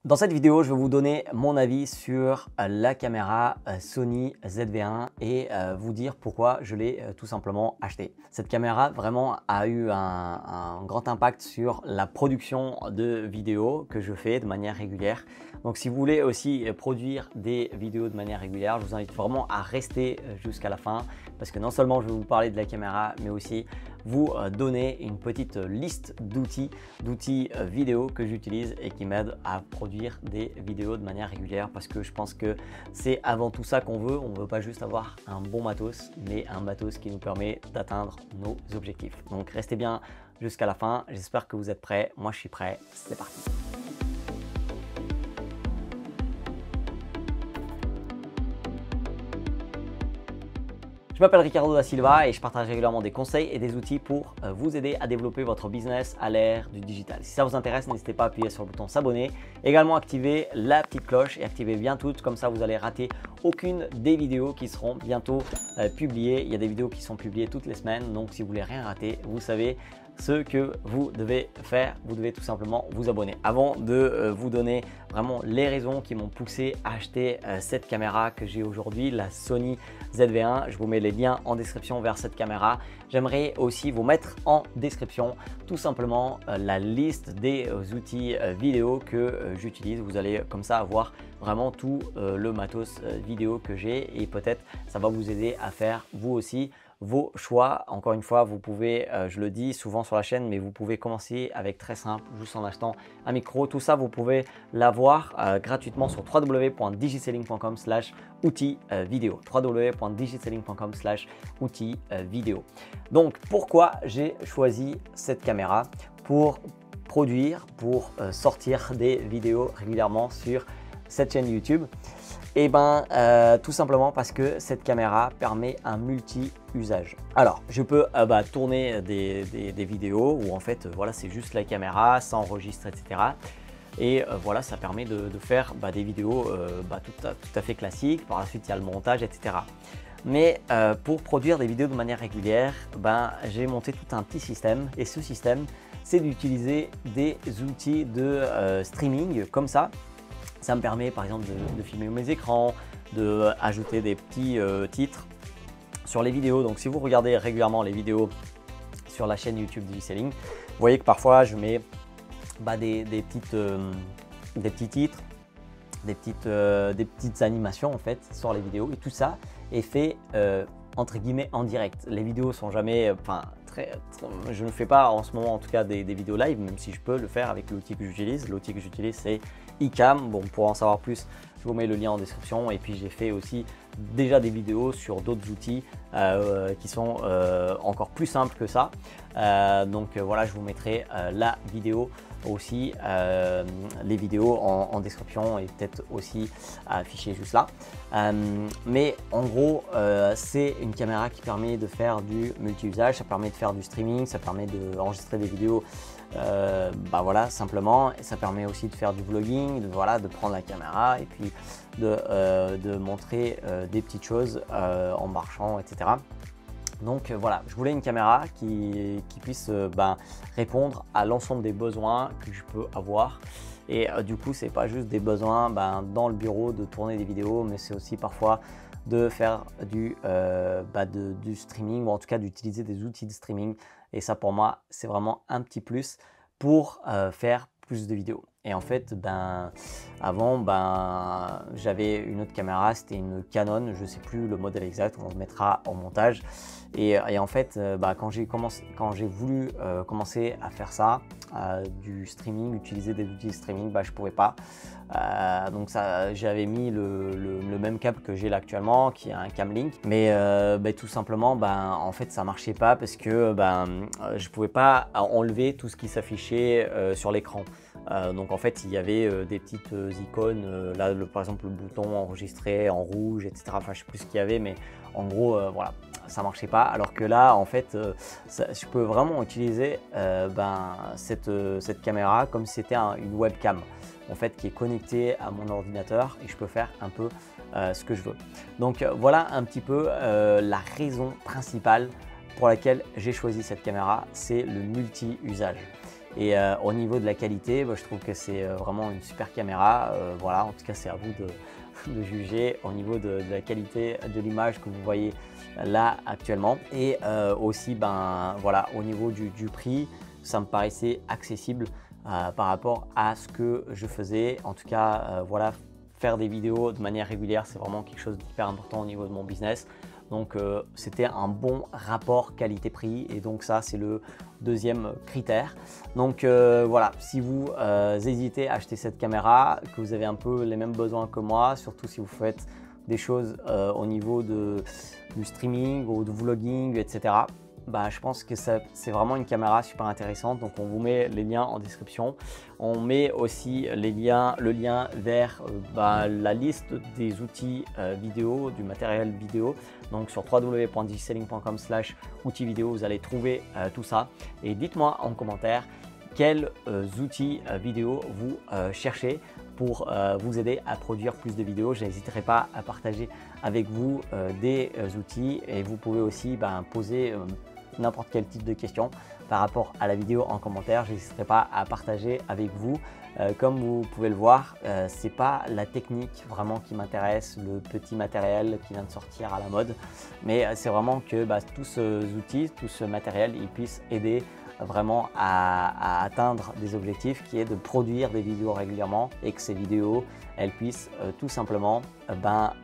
Dans cette vidéo, je vais vous donner mon avis sur la caméra Sony ZV-1 et vous dire pourquoi je l'ai tout simplement acheté. Cette caméra vraiment a eu un grand impact sur la production de vidéos que je fais de manière régulière. Donc si vous voulez aussi produire des vidéos de manière régulière, je vous invite vraiment à rester jusqu'à la fin parce que non seulement je vais vous parler de la caméra, mais aussi vous donner une petite liste d'outils vidéo que j'utilise et qui m'aident à produire des vidéos de manière régulière parce que je pense que c'est avant tout ça qu'on veut. On ne veut pas juste avoir un bon matos, mais un matos qui nous permet d'atteindre nos objectifs. Donc restez bien jusqu'à la fin. J'espère que vous êtes prêts. Moi, je suis prêt. C'est parti. Je m'appelle Ricardo da Silva et je partage régulièrement des conseils et des outils pour vous aider à développer votre business à l'ère du digital. Si ça vous intéresse, n'hésitez pas à appuyer sur le bouton s'abonner. Également, activez la petite cloche et activez bien toutes, comme ça vous allez rater aucune des vidéos qui seront bientôt publiées. Il y a des vidéos qui sont publiées toutes les semaines, donc si vous voulez rien rater, vous savez ce que vous devez faire, vous devez tout simplement vous abonner. Avant de vous donner vraiment les raisons qui m'ont poussé à acheter cette caméra que j'ai aujourd'hui, la Sony ZV-1, je vous mets les liens en description vers cette caméra. J'aimerais aussi vous mettre en description tout simplement la liste des outils vidéo que j'utilise. Vous allez comme ça avoir vraiment tout le matos vidéo que j'ai et peut-être ça va vous aider à faire vous aussi vos choix. Encore une fois, vous pouvez, je le dis souvent sur la chaîne, mais vous pouvez commencer avec très simple, juste en achetant un micro. Tout ça, vous pouvez l'avoir gratuitement sur www.digiselling.com/outils vidéo. www.digiselling.com/outils vidéo. Donc, pourquoi j'ai choisi cette caméra? Pour produire, pour sortir des vidéos régulièrement sur cette chaîne YouTube. Et tout simplement parce que cette caméra permet un multi-usage. Alors, je peux tourner des vidéos où en fait, voilà, c'est juste la caméra, ça enregistre, etc. Et voilà, ça permet de faire des vidéos tout à fait classiques. Par la suite, il y a le montage, etc. Mais pour produire des vidéos de manière régulière, j'ai monté tout un petit système. Et ce système, c'est d'utiliser des outils de streaming comme ça. Ça me permet par exemple de filmer mes écrans, d'ajouter des petits titres sur les vidéos. Donc si vous regardez régulièrement les vidéos sur la chaîne YouTube Digiselling, vous voyez que parfois je mets des petits titres, des petites animations en fait sur les vidéos et tout ça est fait entre guillemets en direct. Les vidéos sont jamais, je ne fais pas en ce moment en tout cas des vidéos live, même si je peux le faire avec l'outil que j'utilise. L'outil que j'utilise c'est iCam. Bon, pour en savoir plus, je vous mets le lien en description. Et puis j'ai fait aussi déjà des vidéos sur d'autres outils qui sont encore plus simples que ça. Donc voilà, je vous mettrai la vidéo aussi, les vidéos en description et peut-être aussi affichées juste là. Mais en gros, c'est une caméra qui permet de faire du multi-usage, ça permet de faire du streaming, ça permet d'enregistrer des vidéos voilà, simplement. Et ça permet aussi de faire du vlogging, de prendre la caméra et puis de montrer des petites choses en marchant, etc. Donc voilà, je voulais une caméra qui puisse répondre à l'ensemble des besoins que je peux avoir. Et du coup, c'est pas juste des besoins dans le bureau de tourner des vidéos, mais c'est aussi parfois de faire du streaming ou en tout cas d'utiliser des outils de streaming. Et ça pour moi, c'est vraiment un petit plus pour faire plus de vidéos. Et en fait, avant, j'avais une autre caméra, c'était une Canon, je ne sais plus le modèle exact, on le mettra en montage. Et en fait, quand j'ai voulu commencer à faire ça, du streaming, utiliser des outils de streaming, je ne pouvais pas. Donc j'avais mis le même câble que j'ai là actuellement, qui est un Camlink. Mais tout simplement, en fait, ça ne marchait pas parce que je ne pouvais pas enlever tout ce qui s'affichait sur l'écran. Donc en fait, il y avait des petites icônes, là par exemple le bouton enregistré en rouge, etc. Enfin, je ne sais plus ce qu'il y avait, mais en gros, voilà, ça ne marchait pas. Alors que là, en fait, je peux vraiment utiliser cette caméra comme si c'était une webcam en fait, qui est connectée à mon ordinateur et je peux faire un peu ce que je veux. Donc voilà un petit peu la raison principale pour laquelle j'ai choisi cette caméra, c'est le multi-usage. Et au niveau de la qualité, je trouve que c'est vraiment une super caméra. Voilà, en tout cas, c'est à vous de juger au niveau de la qualité de l'image que vous voyez là actuellement. Et aussi, voilà, au niveau du prix, ça me paraissait accessible par rapport à ce que je faisais. En tout cas, voilà, faire des vidéos de manière régulière, c'est vraiment quelque chose d'hyper important au niveau de mon business. Donc, c'était un bon rapport qualité-prix et donc ça, c'est le deuxième critère. Donc, voilà, si vous hésitez à acheter cette caméra, que vous avez un peu les mêmes besoins que moi, surtout si vous faites des choses au niveau du streaming ou du vlogging, etc. Je pense que c'est vraiment une caméra super intéressante. Donc, on vous met les liens en description. On met aussi le lien vers la liste des outils vidéo, du matériel vidéo. Donc, sur www.digiselling.com/outils vidéo, vous allez trouver tout ça. Et dites-moi en commentaire quels outils vidéo vous cherchez pour vous aider à produire plus de vidéos. Je n'hésiterai pas à partager avec vous des outils et vous pouvez aussi poser n'importe quel type de questions par rapport à la vidéo en commentaire. Je n'hésiterai pas à partager avec vous. Comme vous pouvez le voir, ce n'est pas la technique vraiment qui m'intéresse, le petit matériel qui vient de sortir à la mode, mais c'est vraiment que tous ces outils, tout ce matériel, il puisse aider vraiment à atteindre des objectifs qui est de produire des vidéos régulièrement et que ces vidéos, elles puissent tout simplement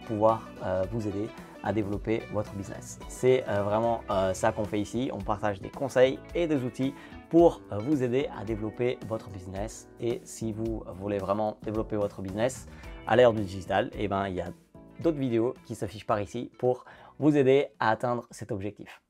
pouvoir vous aider à développer votre business. C'est vraiment ça qu'on fait ici. On partage des conseils et des outils pour vous aider à développer votre business. Et si vous voulez vraiment développer votre business à l'ère du digital, il y a d'autres vidéos qui s'affichent par ici pour vous aider à atteindre cet objectif.